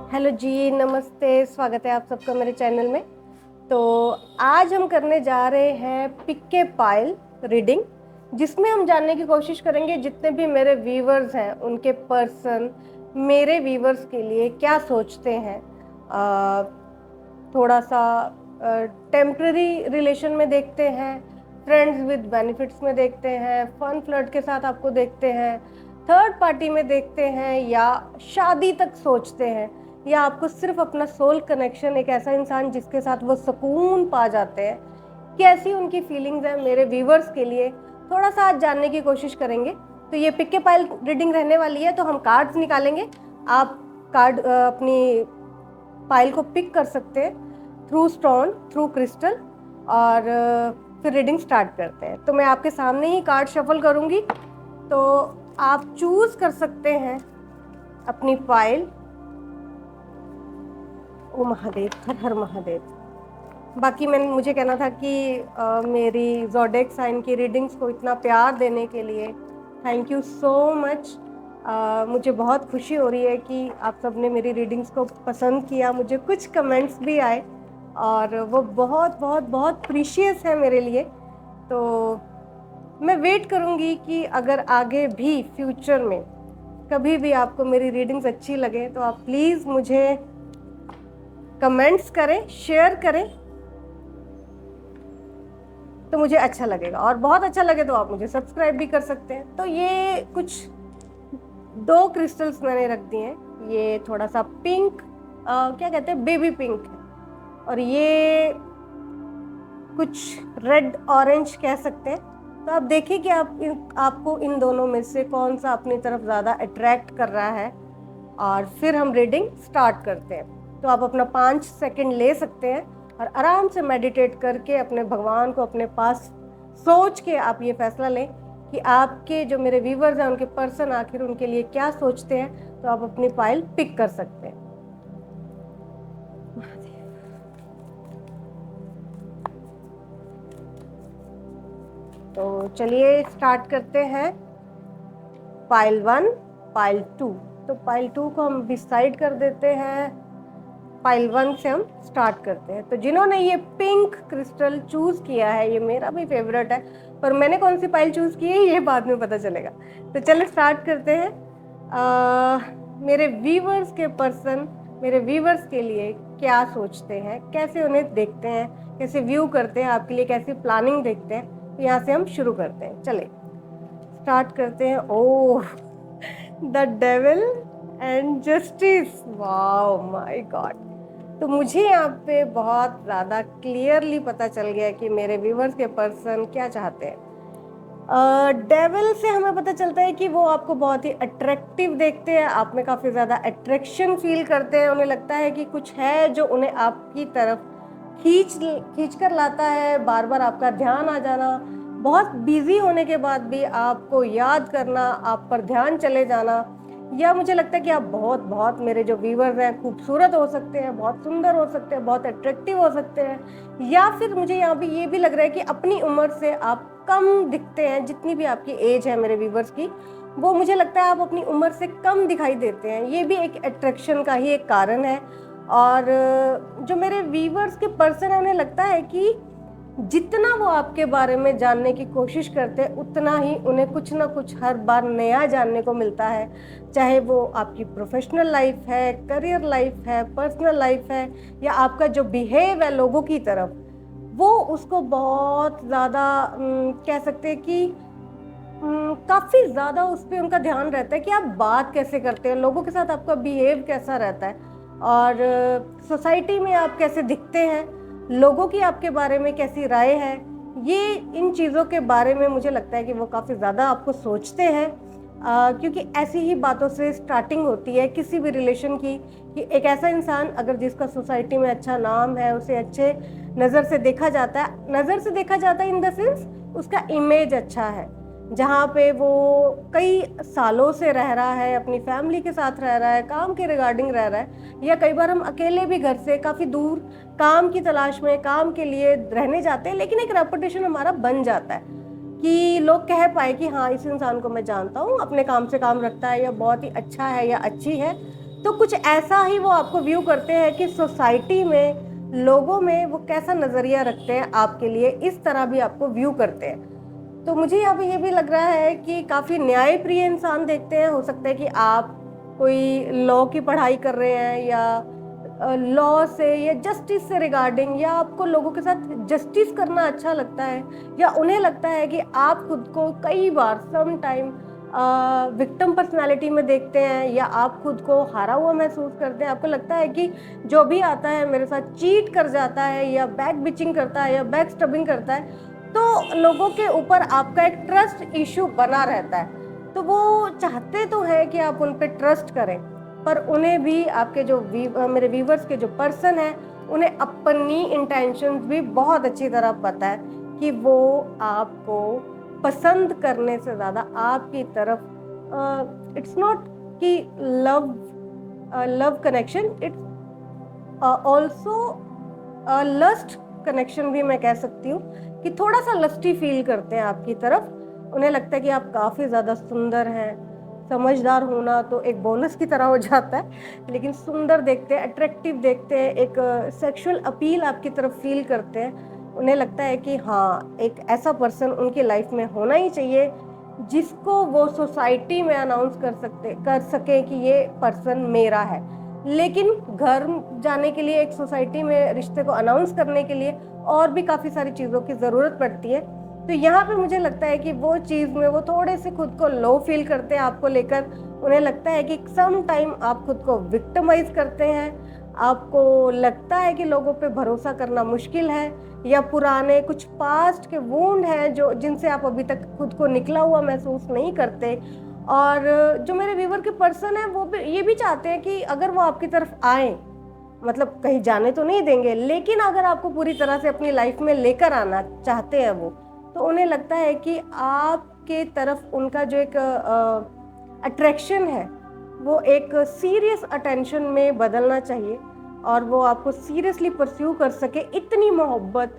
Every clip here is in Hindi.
हेलो जी, नमस्ते। स्वागत है आप सबका मेरे चैनल में। तो आज हम करने जा रहे हैं पिक ए पाइल रीडिंग, जिसमें हम जानने की कोशिश करेंगे जितने भी मेरे व्यूवर्स हैं उनके पर्सन मेरे व्यूवर्स के लिए क्या सोचते हैं। थोड़ा सा टेम्पररी रिलेशन में देखते हैं, फ्रेंड्स विद बेनिफिट्स में देखते हैं, फन फ्लर्ट के साथ आपको देखते हैं, थर्ड पार्टी में देखते हैं, या शादी तक सोचते हैं, या आपको सिर्फ अपना सोल कनेक्शन, एक ऐसा इंसान जिसके साथ वो सुकून पा जाते हैं, कैसी उनकी फीलिंग्स हैं मेरे व्यूवर्स के लिए, थोड़ा सा आज जानने की कोशिश करेंगे। तो ये पिक ए पाइल रीडिंग रहने वाली है, तो हम कार्ड्स निकालेंगे। आप कार्ड अपनी पाइल को पिक कर सकते हैं थ्रू स्टोन, थ्रू क्रिस्टल, और फिर रीडिंग स्टार्ट करते हैं। तो मैं आपके सामने ही कार्ड शफल करूंगी, तो आप चूज कर सकते हैं अपनी पाइल। ओ महादेव, हर हर महादेव। बाकी मुझे कहना था कि मेरी ज़ोडिएक साइन की रीडिंग्स को इतना प्यार देने के लिए थैंक यू सो मच। मुझे बहुत खुशी हो रही है कि आप सब ने मेरी रीडिंग्स को पसंद किया। मुझे कुछ कमेंट्स भी आए और वो बहुत बहुत बहुत प्रीशियस है मेरे लिए। तो मैं वेट करूँगी कि अगर आगे भी फ्यूचर में कभी भी आपको मेरी रीडिंग्स अच्छी लगे तो आप प्लीज़ मुझे कमेंट्स करें, शेयर करें, तो मुझे अच्छा लगेगा। और बहुत अच्छा लगे तो आप मुझे सब्सक्राइब भी कर सकते हैं। तो ये कुछ 2 क्रिस्टल्स मैंने रख दिए हैं। ये थोड़ा सा पिंक, क्या कहते हैं, बेबी पिंक है, और ये कुछ रेड ऑरेंज कह सकते हैं। तो आप देखिए कि आपको इन दोनों में से कौन सा अपनी तरफ ज़्यादा अट्रैक्ट कर रहा है, और फिर हम रीडिंग स्टार्ट करते हैं। तो आप अपना 5 सेकंड ले सकते हैं और आराम से मेडिटेट करके अपने भगवान को अपने पास सोच के आप ये फैसला लें कि आपके जो मेरे व्यूवर्स हैं उनके पर्सन आखिर उनके लिए क्या सोचते हैं। तो आप अपनी फाइल पिक कर सकते हैं। तो चलिए स्टार्ट करते हैं। Pile 1, pile 2। तो पाइल 2 को हम डिसाइड कर देते हैं, पाइल 1 से हम स्टार्ट करते हैं। तो जिन्होंने ये पिंक क्रिस्टल चूज किया है, ये मेरा भी फेवरेट है, पर मैंने कौन सी पाइल चूज की है ये बाद में पता चलेगा। तो चलिए स्टार्ट करते हैं। मेरे व्यूवर्स के पर्सन मेरे व्यूवर्स के लिए क्या सोचते हैं, कैसे उन्हें देखते हैं, कैसे व्यू करते हैं, आपके लिए कैसी प्लानिंग देखते हैं। तो यहाँ से हम शुरू करते हैं। चले स्टार्ट करते हैं। Oh, the devil and justice, wow my god. तो मुझे यहाँ पे बहुत ज़्यादा क्लियरली पता चल गया कि मेरे व्यूवर्स के पर्सन क्या चाहते हैं। डेविल से हमें पता चलता है कि वो आपको बहुत ही अट्रैक्टिव देखते हैं, आप में काफ़ी ज़्यादा अट्रैक्शन फील करते हैं। उन्हें लगता है कि कुछ है जो उन्हें आपकी तरफ खींच कर लाता है, बार बार आपका ध्यान आ जाना, बहुत बिजी होने के बाद भी आपको याद करना, आप पर ध्यान चले जाना। या मुझे लगता है कि आप बहुत बहुत मेरे जो व्यूवर्स हैं खूबसूरत हो सकते हैं, बहुत सुंदर हो सकते हैं, बहुत अट्रैक्टिव हो सकते हैं, या फिर मुझे यहाँ पे ये भी लग रहा है कि अपनी उम्र से आप कम दिखते हैं। जितनी भी आपकी एज है मेरे व्यूवर्स की, वो मुझे लगता है आप अपनी उम्र से कम दिखाई देते हैं। ये भी एक अट्रैक्शन का ही एक कारण है। और जो मेरे व्यूवर्स के पर्सन है उन्हें लगता है कि जितना वो आपके बारे में जानने की कोशिश करते हैं उतना ही उन्हें कुछ ना कुछ हर बार नया जानने को मिलता है। चाहे वो आपकी प्रोफेशनल लाइफ है, करियर लाइफ है, पर्सनल लाइफ है, या आपका जो बिहेव है लोगों की तरफ, वो उसको बहुत ज़्यादा कह सकते हैं कि काफ़ी ज़्यादा उस पर उनका ध्यान रहता है कि आप बात कैसे करते हैं, लोगों के साथ आपका बिहेव कैसा रहता है, और सोसाइटी में आप कैसे दिखते हैं, लोगों की आपके बारे में कैसी राय है। ये इन चीज़ों के बारे में मुझे लगता है कि वो काफ़ी ज़्यादा आपको सोचते हैं, क्योंकि ऐसी ही बातों से स्टार्टिंग होती है किसी भी रिलेशन की, कि एक ऐसा इंसान अगर जिसका सोसाइटी में अच्छा नाम है, उसे अच्छे नज़र से देखा जाता है, नज़र से देखा जाता है इन द सेंस उसका इमेज अच्छा है, जहाँ पे वो कई सालों से रह रहा है, अपनी फैमिली के साथ रह रहा है, काम के रिगार्डिंग रह रहा है, या कई बार हम अकेले भी घर से काफ़ी दूर काम की तलाश में, काम के लिए रहने जाते हैं, लेकिन एक रेपुटेशन हमारा बन जाता है कि लोग कह पाए कि हाँ, इस इंसान को मैं जानता हूँ, अपने काम से काम रखता है, या बहुत ही अच्छा है या अच्छी है। तो कुछ ऐसा ही वो आपको व्यू करते हैं कि सोसाइटी में, लोगों में वो कैसा नज़रिया रखते हैं आपके लिए, इस तरह भी आपको व्यू करते हैं। तो मुझे यहाँ पे ये भी लग रहा है कि काफ़ी न्यायप्रिय इंसान देखते हैं। हो सकता है कि आप कोई लॉ की पढ़ाई कर रहे हैं या लॉ से या जस्टिस से रिगार्डिंग, या आपको लोगों के साथ जस्टिस करना अच्छा लगता है, या उन्हें लगता है कि आप खुद को कई बार सम टाइम विक्टिम पर्सनालिटी में देखते हैं, या आप खुद को हारा हुआ महसूस करते हैं। आपको लगता है कि जो भी आता है मेरे साथ चीट कर जाता है, या बैक बिचिंग करता है, या बैक स्टबिंग करता है, तो लोगों के ऊपर आपका एक ट्रस्ट इशू बना रहता है। तो वो चाहते तो है कि आप उन पर ट्रस्ट करें, पर उन्हें भी आपके जो मेरे व्यूवर्स के जो पर्सन है, उन्हें अपनी इंटेंशंस भी बहुत अच्छी तरह पता है कि वो आपको पसंद करने से ज़्यादा आपकी तरफ इट्स नॉट कि love connection, it's also lust connection भी मैं कह सकती हूँ, कि थोड़ा सा लस्टी फील करते हैं आपकी तरफ। उन्हें लगता है कि आप काफ़ी ज़्यादा सुंदर हैं। समझदार होना तो एक बोनस की तरह हो जाता है, लेकिन सुंदर देखते हैं, अट्रैक्टिव देखते हैं, एक सेक्सुअल अपील आपकी तरफ फील करते हैं। उन्हें लगता है कि हाँ, एक ऐसा पर्सन उनकी लाइफ में होना ही चाहिए जिसको वो सोसाइटी में अनाउंस कर सके कि ये पर्सन मेरा है। लेकिन घर जाने के लिए, एक सोसाइटी में रिश्ते को अनाउंस करने के लिए और भी काफ़ी सारी चीज़ों की ज़रूरत पड़ती है। तो यहाँ पे मुझे लगता है कि वो चीज़ में वो थोड़े से खुद को लो फील करते हैं आपको लेकर। उन्हें लगता है कि सम टाइम आप खुद को विक्टिमाइज करते हैं, आपको लगता है कि लोगों पे भरोसा करना मुश्किल है, या पुराने कुछ पास्ट के वुंड हैं जो जिनसे आप अभी तक खुद को निकला हुआ महसूस नहीं करते। और जो मेरे व्यूवर के पर्सन हैं, वो भी ये भी चाहते हैं कि अगर वो आपकी तरफ आए, मतलब कहीं जाने तो नहीं देंगे, लेकिन अगर आपको पूरी तरह से अपनी लाइफ में लेकर आना चाहते हैं वो, तो उन्हें लगता है कि आपके तरफ उनका जो एक अट्रैक्शन है वो एक सीरियस अटेंशन में बदलना चाहिए, और वो आपको सीरियसली परस्यू कर सके। इतनी मोहब्बत,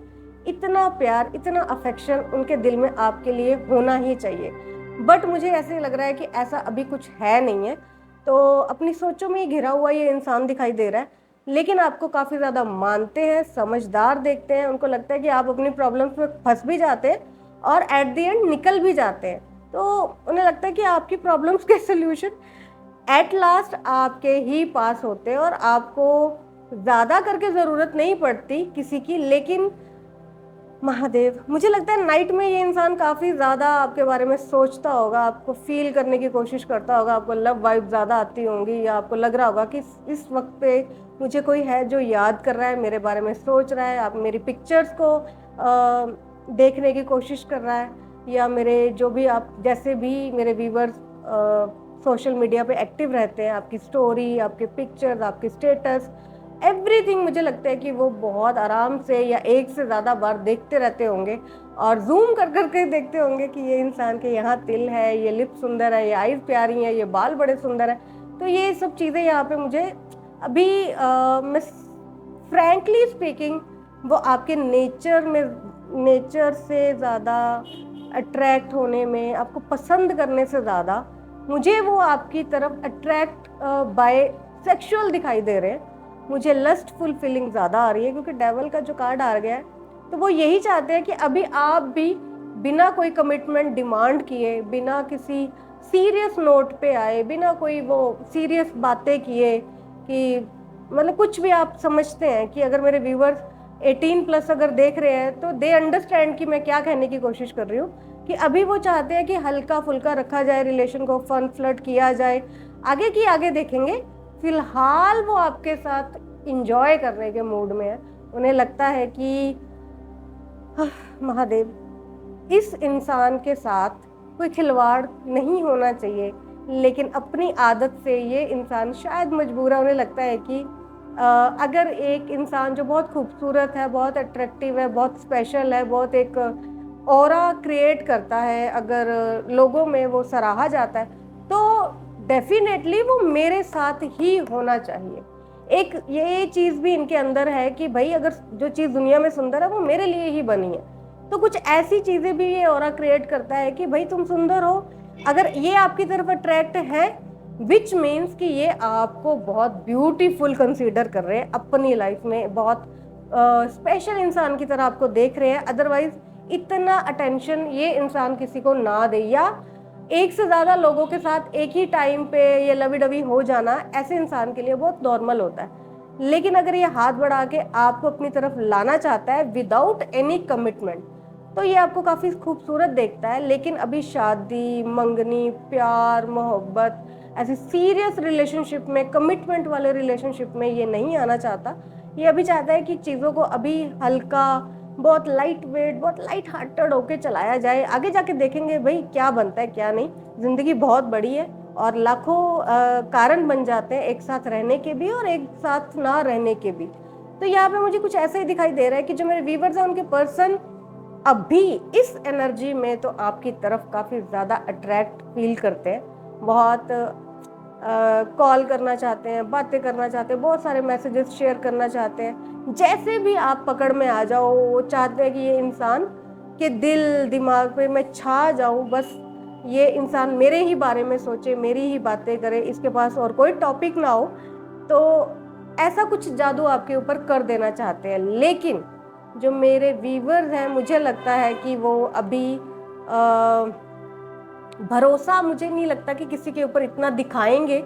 इतना प्यार, इतना अफेक्शन उनके दिल में आपके लिए होना ही चाहिए। बट मुझे ऐसे लग रहा है कि ऐसा अभी कुछ है नहीं है। तो अपनी सोचों में ही घिरा हुआ ये इंसान दिखाई दे रहा है, लेकिन आपको काफ़ी ज़्यादा मानते हैं, समझदार देखते हैं। उनको लगता है कि आप अपनी प्रॉब्लम्स में फंस भी जाते हैं और एट द एंड निकल भी जाते हैं। तो उन्हें लगता है कि आपकी प्रॉब्लम्स के सोल्यूशन एट लास्ट आपके ही पास होते हैं, और आपको ज़्यादा करके ज़रूरत नहीं पड़ती किसी की। लेकिन महादेव, मुझे लगता है नाइट में ये इंसान काफ़ी ज़्यादा आपके बारे में सोचता होगा, आपको फील करने की कोशिश करता होगा, आपको लव वाइब ज़्यादा आती होंगी, या आपको लग रहा होगा कि इस वक्त पे मुझे कोई है जो याद कर रहा है, मेरे बारे में सोच रहा है, आप मेरी पिक्चर्स को देखने की कोशिश कर रहा है, या मेरे जो भी आप जैसे भी मेरे व्यूवर्स सोशल मीडिया पे एक्टिव रहते हैं, आपकी स्टोरी, आपके पिक्चर्स, आपके स्टेटस, एवरीथिंग, मुझे लगता है कि वो बहुत आराम से या एक से ज़्यादा बार देखते रहते होंगे, और जूम कर करके देखते होंगे कि ये इंसान के यहाँ तिल है, ये लिप सुंदर है, ये आईज प्यारी है, ये बाल बड़े सुंदर है। तो ये सब चीज़ें यहाँ पे मुझे अभी मैं फ्रैंकली स्पीकिंग, वो आपके नेचर से ज़्यादा अट्रैक्ट होने में, आपको पसंद करने से ज़्यादा मुझे वो आपकी तरफ अट्रैक्ट बाय सेक्सुअल दिखाई दे रहे हैं। मुझे लस्टफुल फीलिंग ज़्यादा आ रही है, क्योंकि डेवल का जो कार्ड आ गया है, तो वो यही चाहते हैं कि अभी आप भी बिना कोई कमिटमेंट डिमांड किए, बिना किसी सीरियस नोट पे आए, बिना कोई वो सीरियस बातें किए, कि मतलब कुछ भी आप समझते हैं कि अगर मेरे व्यूवर्स 18+ अगर देख रहे हैं तो दे अंडरस्टैंड कि मैं क्या कहने की कोशिश कर रही हूँ, कि अभी वो चाहते हैं कि हल्का फुल्का रखा जाए रिलेशन को, फन फ्लर्ट किया जाए, आगे की आगे देखेंगे। फिलहाल वो आपके साथ इंजॉय करने के मूड में है। उन्हें लगता है कि महादेव, इस इंसान के साथ कोई खिलवाड़ नहीं होना चाहिए, लेकिन अपनी आदत से ये इंसान शायद मजबूर है। उन्हें लगता है कि अगर एक इंसान जो बहुत खूबसूरत है, बहुत अट्रैक्टिव है, बहुत स्पेशल है, बहुत एक ऑरा क्रिएट करता है, अगर लोगों में वो सराहा जाता है, तो डेफिनेटली वो मेरे साथ ही होना चाहिए। एक ये चीज़ भी इनके अंदर है कि भाई अगर जो चीज़ दुनिया में सुंदर है वो मेरे लिए ही बनी है। तो कुछ ऐसी चीज़ें भी ये ऑरा क्रिएट करता है कि भाई तुम सुंदर हो, अगर ये आपकी तरफ अट्रैक्ट है विच मीन्स कि ये आपको बहुत ब्यूटीफुल कंसीडर कर रहे हैं, अपनी लाइफ में बहुत स्पेशल इंसान की तरह आपको देख रहे हैं। अदरवाइज इतना अटेंशन ये इंसान किसी को ना दे, या एक से ज़्यादा लोगों के साथ एक ही टाइम पे ये लवी डवी हो जाना ऐसे इंसान के लिए बहुत नॉर्मल होता है। लेकिन अगर ये हाथ बढ़ा के आपको अपनी तरफ लाना चाहता है विदाउट एनी कमिटमेंट, तो ये आपको काफ़ी खूबसूरत देखता है। लेकिन अभी शादी, मंगनी, प्यार, मोहब्बत, ऐसी सीरियस रिलेशनशिप में, कमिटमेंट वाले रिलेशनशिप में ये नहीं आना चाहता। ये अभी चाहता है कि चीज़ों को अभी हल्का, बहुत लाइट वेट, बहुत लाइट हार्टेड होके चलाया जाए। आगे जाके देखेंगे भाई क्या बनता है क्या नहीं। ज़िंदगी बहुत बड़ी है और लाखों कारण बन जाते हैं एक साथ रहने के भी और एक साथ ना रहने के भी। तो यहाँ पे मुझे कुछ ऐसा ही दिखाई दे रहा है कि जो मेरे व्यूवर्स हैं उनके पर्सन अभी इस एनर्जी में तो आपकी तरफ काफ़ी ज़्यादा अट्रैक्ट फील करते हैं, बहुत कॉल करना चाहते हैं, बातें करना चाहते हैं, बहुत सारे मैसेजेस शेयर करना चाहते हैं। जैसे भी आप पकड़ में आ जाओ, वो चाहते हैं कि ये इंसान के दिल दिमाग पे मैं छा जाऊं, बस ये इंसान मेरे ही बारे में सोचे, मेरी ही बातें करे, इसके पास और कोई टॉपिक ना हो। तो ऐसा कुछ जादू आपके ऊपर कर देना चाहते हैं। लेकिन जो मेरे व्यूवर्स हैं, मुझे लगता है कि वो अभी भरोसा मुझे नहीं लगता कि किसी के ऊपर इतना दिखाएंगे।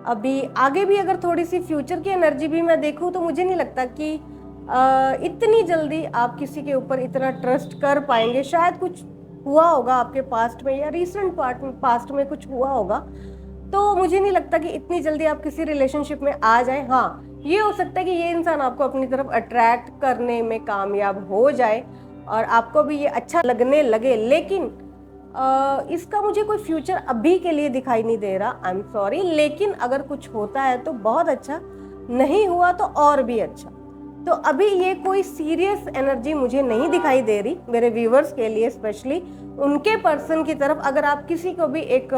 अभी आगे भी अगर थोड़ी सी फ्यूचर की एनर्जी भी मैं देखूं तो मुझे नहीं लगता कि इतनी जल्दी आप किसी के ऊपर इतना ट्रस्ट कर पाएंगे। शायद कुछ हुआ होगा आपके पास्ट में या रिसेंट पास्ट में कुछ हुआ होगा, तो मुझे नहीं लगता कि इतनी जल्दी आप किसी रिलेशनशिप में आ जाए। हाँ, ये हो सकता है कि ये इंसान आपको अपनी तरफ अट्रैक्ट करने में कामयाब हो जाए और आपको भी ये अच्छा लगने लगे। लेकिन इसका मुझे कोई फ्यूचर अभी के लिए दिखाई नहीं दे रहा, आई एम सॉरी। लेकिन अगर कुछ होता है तो बहुत अच्छा, नहीं हुआ तो और भी अच्छा। तो अभी ये कोई सीरियस एनर्जी मुझे नहीं दिखाई दे रही मेरे व्यूवर्स के लिए, स्पेशली उनके पर्सन की तरफ। अगर आप किसी को भी एक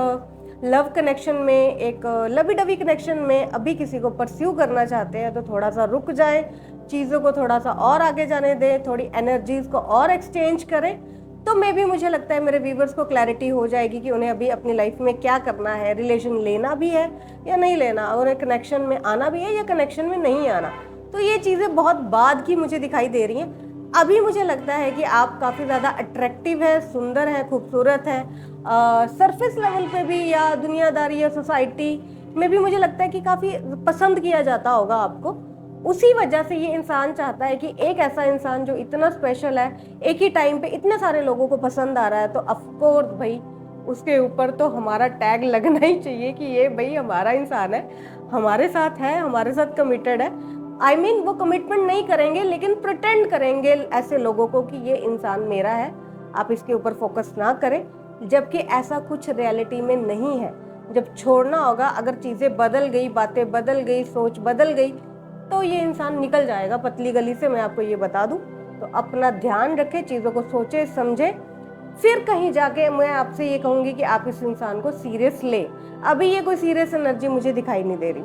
लव कनेक्शन में, एक लवी डवी कनेक्शन में अभी किसी को परस्यू करना चाहते हैं तो थोड़ा सा रुक जाएं, चीज़ों को थोड़ा सा और आगे जाने दें, थोड़ी एनर्जीज को और एक्सचेंज करें। तो मे भी मुझे लगता है मेरे व्यूवर्स को क्लैरिटी हो जाएगी कि उन्हें अभी अपनी लाइफ में क्या करना है, रिलेशन लेना भी है या नहीं लेना, उन्हें कनेक्शन में आना भी है या कनेक्शन में नहीं आना। तो ये चीज़ें बहुत बाद की मुझे दिखाई दे रही हैं। अभी मुझे लगता है कि आप काफ़ी ज़्यादा अट्रैक्टिव है, सुंदर है, खूबसूरत है। सरफेस लेवल पे भी या दुनियादारी या सोसाइटी में भी मुझे लगता है कि काफ़ी पसंद किया जाता होगा आपको। उसी वजह से ये इंसान चाहता है कि एक ऐसा इंसान जो इतना स्पेशल है, एक ही टाइम पे इतने सारे लोगों को पसंद आ रहा है, तो ऑफकोर्स भाई उसके ऊपर तो हमारा टैग लगना ही चाहिए कि ये भाई हमारा इंसान है, हमारे साथ है, हमारे साथ कमिटेड है। आई मीन वो कमिटमेंट नहीं करेंगे लेकिन प्रिटेंड करेंगे ऐसे लोगों को कि ये इंसान मेरा है, आप इसके ऊपर फोकस ना करें। जबकि ऐसा कुछ रियलिटी में नहीं है। जब छोड़ना होगा, अगर चीज़ें बदल गई, बातें बदल गई, सोच बदल गई, तो ये इंसान निकल जाएगा पतली गली से, मैं आपको ये बता दूं। तो अपना ध्यान रखें, चीज़ों को सोचे समझे, फिर कहीं जाके मैं आपसे ये कहूँगी कि आप इस इंसान को सीरियस ले। अभी ये कोई सीरियस एनर्जी मुझे दिखाई नहीं दे रही।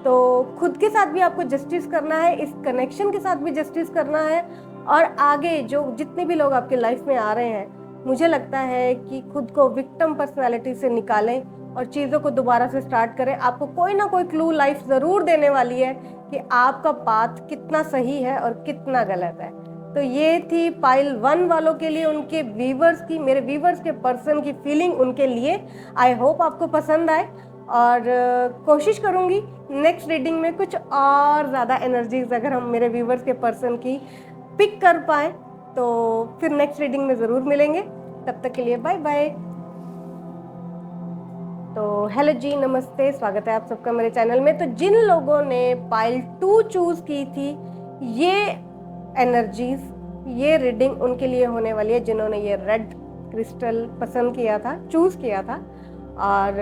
तो खुद के साथ भी आपको जस्टिस करना है, इस कनेक्शन के साथ भी जस्टिस करना है, और आगे जो जितने भी लोग आपके लाइफ में आ रहे हैं, मुझे लगता है कि खुद को विक्टिम पर्सनालिटी से निकालें और चीज़ों को दोबारा से स्टार्ट करें। आपको कोई ना कोई क्लू लाइफ ज़रूर देने वाली है कि आपका पाथ कितना सही है और कितना गलत है। तो ये थी पाइल 1 वालों के लिए, उनके व्यूवर्स की, मेरे व्यूवर्स के पर्सन की फीलिंग उनके लिए। आई होप आपको पसंद आए, और कोशिश करूँगी नेक्स्ट रीडिंग में कुछ और ज़्यादा एनर्जीज अगर हम मेरे व्यूवर्स के पर्सन की पिक कर पाएँ तो फिर नेक्स्ट रीडिंग में ज़रूर मिलेंगे। तब तक के लिए बाय बाय। तो हेलो जी, नमस्ते, स्वागत है आप सबका मेरे चैनल में। तो जिन लोगों ने पाइल 2 चूज़ की थी, ये एनर्जीज, ये रीडिंग उनके लिए होने वाली है जिन्होंने ये रेड क्रिस्टल पसंद किया था, चूज़ किया था। और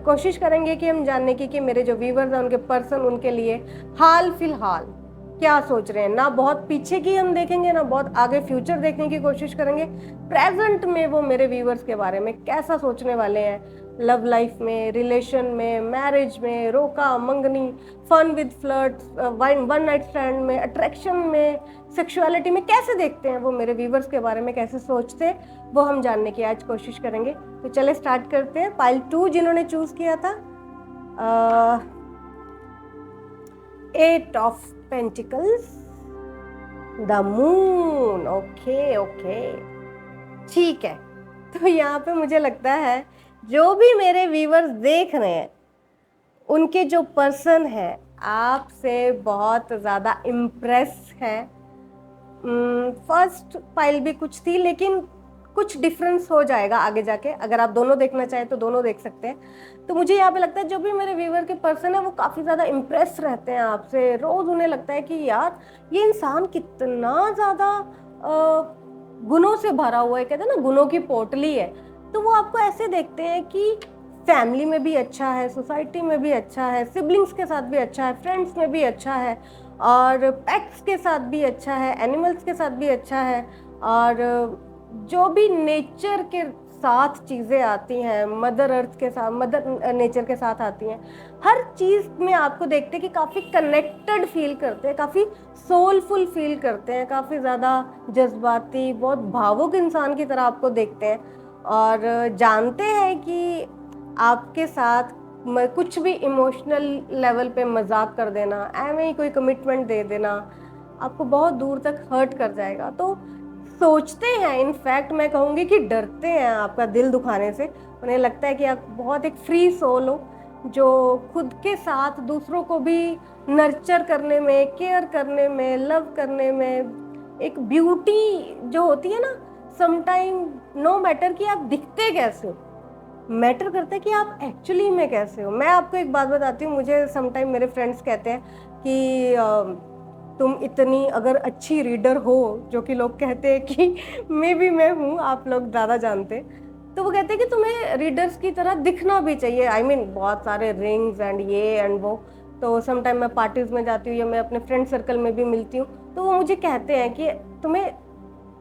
कोशिश करेंगे कि हम जानने की कि मेरे जो व्यूवर्स हैं उनके पर्सन उनके लिए हाल फिलहाल क्या सोच रहे हैं। ना बहुत पीछे की हम देखेंगे, ना बहुत आगे फ्यूचर देखने की कोशिश करेंगे। प्रेजेंट में वो मेरे व्यूवर्स के बारे में कैसा सोचने वाले हैं, लव लाइफ में, रिलेशन में, मैरिज में, रोका मंगनी, fun with flirt, one night stand में, अट्रैक्शन में, सेक्सुअलिटी में कैसे देखते हैं वो मेरे व्यूवर्स के बारे में, कैसे सोचते हैं, वो हम जानने की आज कोशिश करेंगे। तो चले स्टार्ट करते हैं। पाइल 2 जिन्होंने चूज़ किया था, eight of pentacles, the moon. Okay okay, ठीक है। तो यहाँ पे मुझे लगता है जो भी मेरे व्यूवर्स देख रहे हैं उनके जो पर्सन है आपसे बहुत ज़्यादा इम्प्रेस है। फर्स्ट फाइल भी कुछ थी, लेकिन कुछ डिफरेंस हो जाएगा आगे जाके। अगर आप दोनों देखना चाहें तो दोनों देख सकते हैं। तो मुझे यहाँ पे लगता है जो भी मेरे व्यूवर के पर्सन है वो काफ़ी ज़्यादा इम्प्रेस रहते हैं आपसे। रोज़ उन्हें लगता है कि यार ये इंसान कितना ज़्यादा गुणों से भरा हुआ है, कहते हैं ना गुणों की पोटली है। तो वो आपको ऐसे देखते हैं कि फैमिली में भी अच्छा है, सोसाइटी में भी अच्छा है, सिबलिंग्स के साथ भी अच्छा है, फ्रेंड्स में भी अच्छा है, और पेट्स के साथ भी अच्छा है, एनिमल्स के साथ भी अच्छा है, और जो भी नेचर के साथ चीज़ें आती हैं, मदर अर्थ के साथ, मदर नेचर के साथ आती हैं, हर चीज़ में आपको देखते हैं कि काफ़ी कनेक्टेड फील करते हैं, काफ़ी सोलफुल फील करते हैं, काफ़ी ज़्यादा जज्बाती, बहुत भावुक इंसान की तरह आपको देखते हैं, और जानते हैं कि आपके साथ कुछ भी इमोशनल लेवल पे मजाक कर देना, ऐਵੇਂ ही कोई कमिटमेंट दे देना आपको बहुत दूर तक हर्ट कर जाएगा। तो सोचते हैं, इनफैक्ट मैं कहूँगी कि डरते हैं आपका दिल दुखाने से। उन्हें लगता है कि आप बहुत एक फ्री सोल हो जो खुद के साथ दूसरों को भी नर्चर करने में, केयर करने में, लव करने में एक ब्यूटी जो होती है ना, समटाइम नो मैटर कि आप दिखते कैसे हो, मैटर करता है कि आप एक्चुअली में कैसे हो। मैं आपको एक बात बताती हूँ, मुझे समटाइम मेरे फ्रेंड्स कहते हैं कि तुम इतनी अगर अच्छी रीडर हो, जो कि लोग कहते हैं कि मैं भी मैं हूँ, आप लोग ज़्यादा जानते, तो वो कहते हैं कि तुम्हें रीडर्स की तरह दिखना भी चाहिए। आई मीन बहुत सारे रिंग्स एंड ये एंड वो। तो समटाइम मैं पार्टीज़ में जाती हूँ या मैं अपने फ्रेंड सर्कल में भी मिलती हूँ, तो वो मुझे कहते हैं कि तुम्हें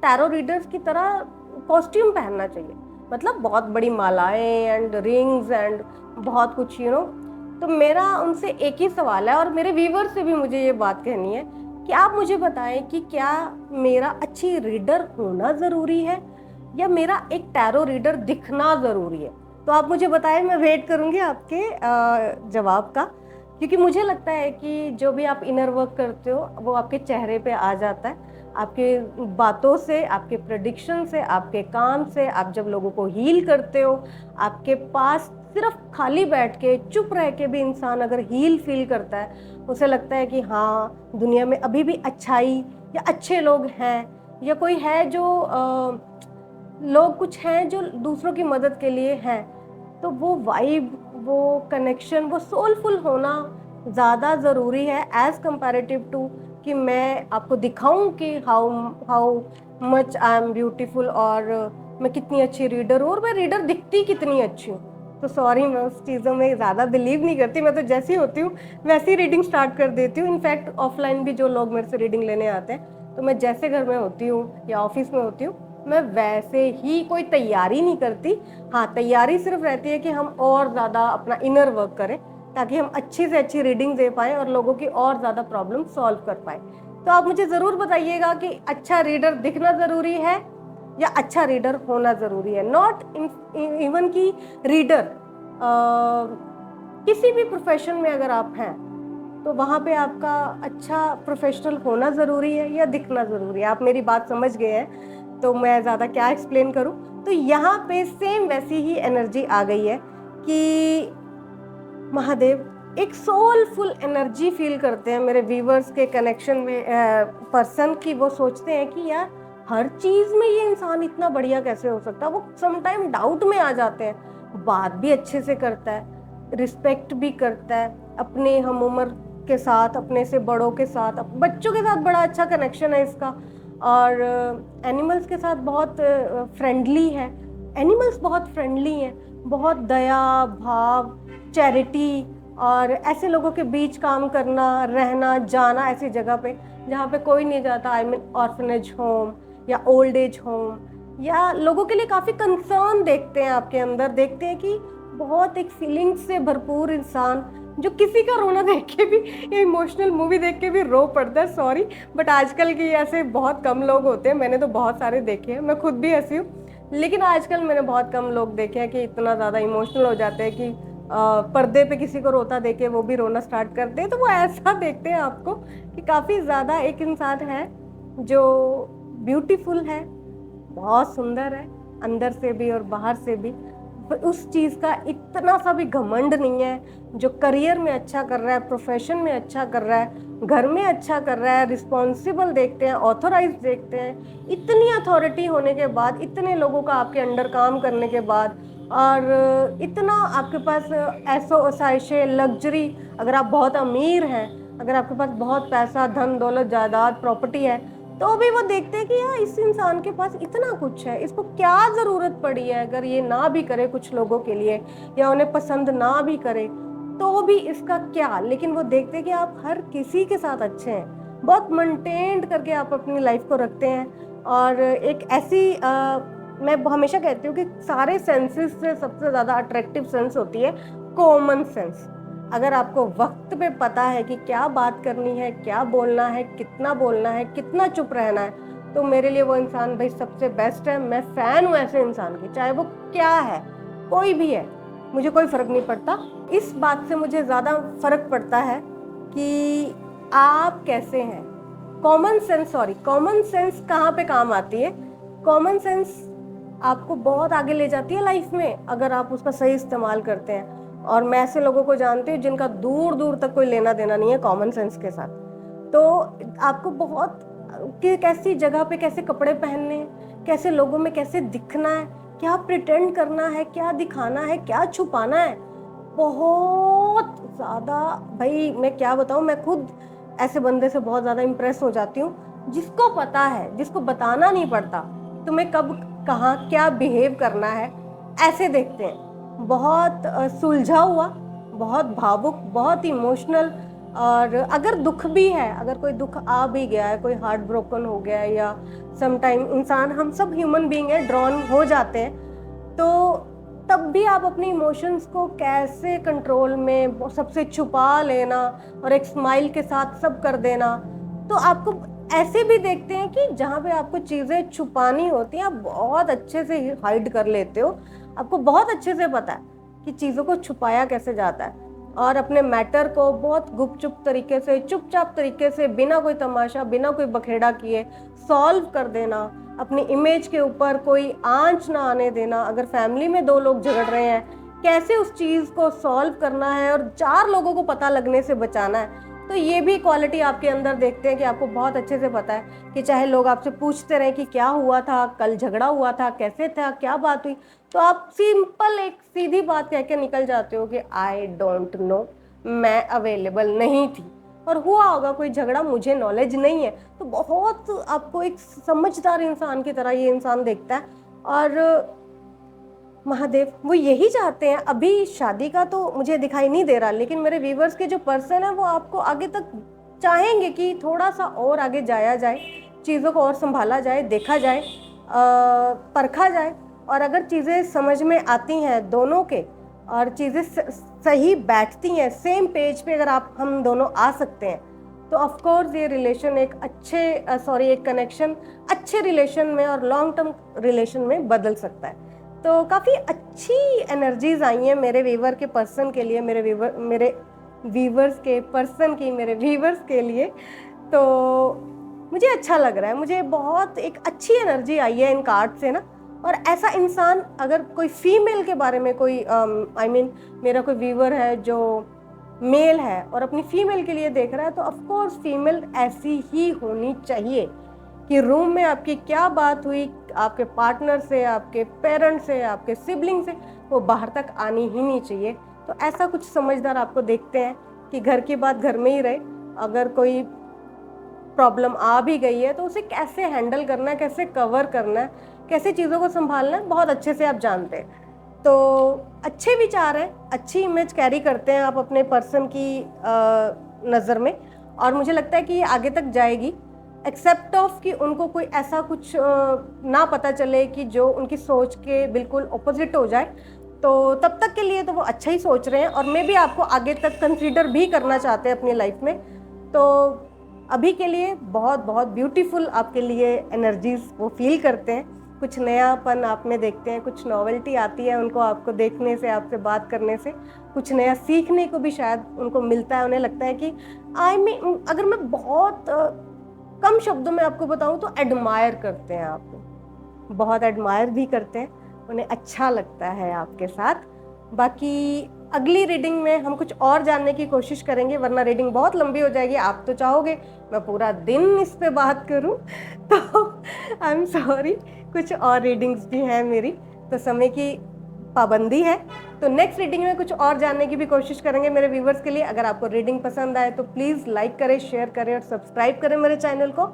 टैरो रीडर्स की तरह कॉस्ट्यूम पहनना चाहिए, मतलब बहुत बड़ी मालाएं एंड रिंग्स एंड बहुत कुछ तो मेरा उनसे एक ही सवाल है, और मेरे व्यूवर से भी मुझे ये बात कहनी है कि आप मुझे बताएं कि क्या मेरा अच्छी रीडर होना ज़रूरी है या मेरा एक टैरो रीडर दिखना ज़रूरी है। तो आप मुझे बताएं, मैं वेट करूँगी आपके जवाब का, क्योंकि मुझे लगता है कि जो भी आप इनर वर्क करते हो वो आपके चेहरे पे आ जाता है, आपके बातों से, आपके प्रेडिक्शन से, आपके काम से। आप जब लोगों को हील करते हो, आपके पास सिर्फ खाली बैठ के चुप रह के भी इंसान अगर हील फील करता है, उसे लगता है कि हाँ दुनिया में अभी भी अच्छाई या अच्छे लोग हैं, या कोई है जो लोग कुछ हैं जो दूसरों की मदद के लिए हैं। तो वो वाइब, वो कनेक्शन, वो सोलफुल होना ज़्यादा ज़रूरी है एज़ कंपैरेटिव टू कि मैं आपको दिखाऊं कि how much I am beautiful, और मैं कितनी अच्छी रीडर हूँ और मैं रीडर दिखती कितनी अच्छी हूँ। तो सॉरी, मैं उस चीज़ों में ज़्यादा बिलीव नहीं करती। मैं तो जैसी होती हूँ वैसी रीडिंग स्टार्ट कर देती हूँ। इनफैक्ट ऑफलाइन भी जो लोग मेरे से रीडिंग लेने आते हैं, तो मैं जैसे घर में होती हूँ या ऑफिस में होती हूँ, मैं वैसे ही, कोई तैयारी नहीं करती। हाँ, तैयारी सिर्फ रहती है कि हम और ज़्यादा अपना इनर वर्क करें ताकि हम अच्छी से अच्छी रीडिंग दे पाएँ और लोगों की और ज़्यादा प्रॉब्लम सॉल्व कर पाएँ। तो आप मुझे ज़रूर बताइएगा कि अच्छा रीडर दिखना ज़रूरी है या अच्छा रीडर होना ज़रूरी है। नॉट इवन कि रीडर, किसी भी प्रोफेशन में अगर आप हैं तो वहाँ पे आपका अच्छा प्रोफेशनल होना ज़रूरी है या दिखना ज़रूरी है। आप मेरी बात समझ गए हैं, तो मैं ज़्यादा क्या एक्सप्लेन करूँ। तो यहाँ पे सेम वैसी ही एनर्जी आ गई है कि महादेव एक सोलफुल एनर्जी फील करते हैं मेरे व्यूवर्स के कनेक्शन में पर्सन की। वो सोचते हैं कि यार हर चीज़ में ये इंसान इतना बढ़िया कैसे हो सकता है। वो समटाइम डाउट में आ जाते हैं। बात भी अच्छे से करता है, रिस्पेक्ट भी करता है अपने हम उम्र के साथ, अपने से बड़ों के साथ, बच्चों के साथ बड़ा अच्छा कनेक्शन है इसका, और एनिमल्स के साथ बहुत फ्रेंडली है। एनिमल्स बहुत फ्रेंडली हैं, बहुत दया भाव, चैरिटी, और ऐसे लोगों के बीच काम करना, रहना, जाना ऐसी जगह पे जहाँ पे कोई नहीं जाता। आई मीन ऑर्फनेज होम या ओल्ड एज होम, या लोगों के लिए काफ़ी कंसर्न देखते हैं आपके अंदर, देखते हैं कि बहुत एक फीलिंग्स से भरपूर इंसान जो किसी का रोना देख के भी, इमोशनल मूवी देख के भी रो पड़ता है। सॉरी, बट आजकल की ऐसे बहुत कम लोग होते हैं। मैंने तो बहुत सारे देखे हैं, मैं खुद भी हंसी हूँ, लेकिन आजकल मैंने बहुत कम लोग देखे हैं कि इतना ज़्यादा इमोशनल हो जाते हैं कि पर्दे पे किसी को रोता देखे वो भी रोना स्टार्ट करते हैं। तो वो ऐसा देखते हैं आपको कि काफ़ी ज़्यादा एक इंसान है जो ब्यूटीफुल है, बहुत सुंदर है अंदर से भी और बाहर से भी, पर उस चीज़ का इतना सा भी घमंड नहीं है, जो करियर में अच्छा कर रहा है, प्रोफेशन में अच्छा कर रहा है, घर में अच्छा कर रहा है, रिस्पॉन्सिबल देखते हैं, ऑथोराइज देखते हैं। इतनी अथॉरिटी होने के बाद, इतने लोगों का आपके अंडर काम करने के बाद, और इतना आपके पास ऐसो ऐसे लग्जरी, अगर आप बहुत अमीर हैं, अगर आपके पास बहुत पैसा, धन दौलत, जायदाद, प्रॉपर्टी है, तो भी वो देखते हैं कि यार इस इंसान के पास इतना कुछ है, इसको क्या ज़रूरत पड़ी है, अगर ये ना भी करे कुछ लोगों के लिए या उन्हें पसंद ना भी करे तो भी इसका क्या। लेकिन वो देखते हैं कि आप हर किसी के साथ अच्छे हैं, बहुत मेंटेन करके आप अपनी लाइफ को रखते हैं। और एक ऐसी मैं हमेशा कहती हूँ कि सारे सेंसेस से सबसे ज़्यादा अट्रैक्टिव सेंस होती है कॉमन सेंस। अगर आपको वक्त पे पता है कि क्या बात करनी है, क्या बोलना है, कितना चुप रहना है, तो मेरे लिए वो इंसान भाई सबसे बेस्ट है। मैं फ़ैन हूँ ऐसे इंसान की, चाहे वो क्या है, कोई भी है, मुझे कोई फ़र्क नहीं पड़ता। इस बात से मुझे ज़्यादा फ़र्क पड़ता है कि आप कैसे हैं। कॉमन सेंस कहाँ पे काम आती है? कॉमन सेंस आपको बहुत आगे ले जाती है लाइफ में अगर आप उसका सही इस्तेमाल करते हैं। और मैं ऐसे लोगों को जानती हूँ जिनका दूर दूर तक कोई लेना देना नहीं है कॉमन सेंस के साथ। तो आपको बहुत कि कैसी जगह पे कैसे कपड़े पहनने हैं, कैसे लोगों में कैसे दिखना है, क्या प्रिटेंड करना है, क्या दिखाना है, क्या छुपाना है, बहुत ज़्यादा। भाई मैं क्या बताऊँ, मैं खुद ऐसे बंदे से बहुत ज़्यादा इम्प्रेस हो जाती हूँ जिसको पता है, जिसको बताना नहीं पड़ता तुम्हें कब कहाँ क्या बिहेव करना है। ऐसे देखते हैं, बहुत सुलझा हुआ, बहुत भावुक, बहुत इमोशनल। और अगर दुख भी है, अगर कोई दुख आ भी गया है, कोई हार्ट ब्रोकन हो गया है, या समटाइम इंसान, हम सब ह्यूमन बीइंग है, ड्रॉन हो जाते हैं, तो तब भी आप अपने इमोशंस को कैसे कंट्रोल में सबसे छुपा लेना और एक स्माइल के साथ सब कर देना। तो आपको ऐसे भी देखते हैं कि जहाँ पे आपको चीज़ें छुपानी होती हैं आप बहुत अच्छे से हाइड कर लेते हो। आपको बहुत अच्छे से पता है कि चीज़ों को छुपाया कैसे जाता है, और अपने मैटर को बहुत गुपचुप तरीके से, चुपचाप तरीके से, बिना कोई तमाशा, बिना कोई बखेड़ा किए सॉल्व कर देना। अपनी इमेज के ऊपर कोई आंच ना आने देना। अगर फैमिली में दो लोग झगड़ रहे हैं, कैसे उस चीज़ को सॉल्व करना है और 4 लोगों को पता लगने से बचाना है। तो ये भी क्वालिटी आपके अंदर देखते हैं कि आपको बहुत अच्छे से पता है कि चाहे लोग आपसे पूछते रहे कि क्या हुआ था, कल झगड़ा हुआ था, कैसे था, क्या बात हुई, तो आप सिंपल एक सीधी बात कह के निकल जाते हो कि आई डोंट नो, मैं अवेलेबल नहीं थी, और हुआ होगा कोई झगड़ा, मुझे नॉलेज नहीं है। तो बहुत आपको एक समझदार इंसान की तरह ये इंसान देखता है। और महादेव वो यही चाहते हैं। अभी शादी का तो मुझे दिखाई नहीं दे रहा, लेकिन मेरे व्यूवर्स के जो पर्सन है वो आपको आगे तक चाहेंगे कि थोड़ा सा और आगे जाया जाए, चीज़ों को और संभाला जाए, देखा जाए, परखा जाए। और अगर चीज़ें समझ में आती हैं दोनों के, और चीज़ें सही बैठती हैं, सेम पेज पे अगर आप हम दोनों आ सकते हैं, तो ऑफ कोर्स ये रिलेशन एक एक कनेक्शन अच्छे रिलेशन में और लॉन्ग टर्म रिलेशन में बदल सकता है। तो काफ़ी अच्छी एनर्जीज आई हैं मेरे वीवर के पर्सन के लिए, मेरे वीवर्स के पर्सन की मेरे वीवर्स के लिए। तो मुझे अच्छा लग रहा है, मुझे बहुत एक अच्छी एनर्जी आई है इन कार्ड से ना। और ऐसा इंसान, अगर कोई फीमेल के बारे में कोई मेरा कोई वीवर है जो मेल है और अपनी फीमेल के लिए देख रहा है, तो ऑफ कोर्स फीमेल ऐसी ही होनी चाहिए कि रूम में आपकी क्या बात हुई आपके पार्टनर से, आपके पेरेंट्स से, आपके सिबलिंग से, वो बाहर तक आनी ही नहीं चाहिए। तो ऐसा कुछ समझदार आपको देखते हैं कि घर की बात घर में ही रहे। अगर कोई प्रॉब्लम आ भी गई है तो उसे कैसे हैंडल करना है, कैसे कवर करना है, कैसे चीज़ों को संभालना है, बहुत अच्छे से आप जानते हैं। तो अच्छे विचार हैं, अच्छी इमेज कैरी करते हैं आप अपने पर्सन की नज़र में, और मुझे लगता है कि ये आगे तक जाएगी, एक्सेप्ट ऑफ कि उनको कोई ऐसा कुछ ना पता चले कि जो उनकी सोच के बिल्कुल ऑपोजिट हो जाए। तो तब तक के लिए तो वो अच्छा ही सोच रहे हैं, और मैं भी आपको आगे तक कंसीडर भी करना चाहते हैं अपनी लाइफ में। तो अभी के लिए बहुत बहुत ब्यूटीफुल आपके लिए एनर्जीज वो फील करते हैं। कुछ नयापन आप में देखते हैं, कुछ नॉवेल्टी आती है उनको आपको देखने से, आपसे बात करने से, कुछ नया सीखने को भी शायद उनको मिलता है। उन्हें लगता है कि अगर मैं बहुत कम शब्दों में आपको बताऊं तो एडमायर करते हैं आपको, बहुत एडमायर भी करते हैं, उन्हें अच्छा लगता है आपके साथ। बाकी अगली रीडिंग में हम कुछ और जानने की कोशिश करेंगे, वरना रीडिंग बहुत लंबी हो जाएगी। आप तो चाहोगे मैं पूरा दिन इस पे बात करूं, तो आई एम सॉरी, कुछ और रीडिंग्स भी हैं मेरी, तो समय की पाबंदी है। तो नेक्स्ट रीडिंग में कुछ और जानने की भी कोशिश करेंगे मेरे व्यूवर्स के लिए। अगर आपको रीडिंग पसंद आए तो प्लीज़ लाइक करें, शेयर करें और सब्सक्राइब करें मेरे चैनल को।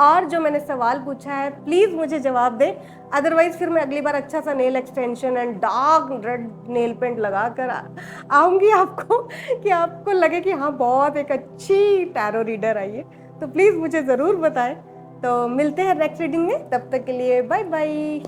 और जो मैंने सवाल पूछा है प्लीज़ मुझे जवाब दें, अदरवाइज फिर मैं अगली बार अच्छा सा nail extension and dark red nail paint लगा कर आऊँगी आपको, कि आपको लगे कि हाँ बहुत एक अच्छी टैरो रीडर आई है। तो प्लीज़ मुझे ज़रूर बताएं। तो मिलते हैं नेक्स्ट रीडिंग में, तब तक के लिए बाय बाय।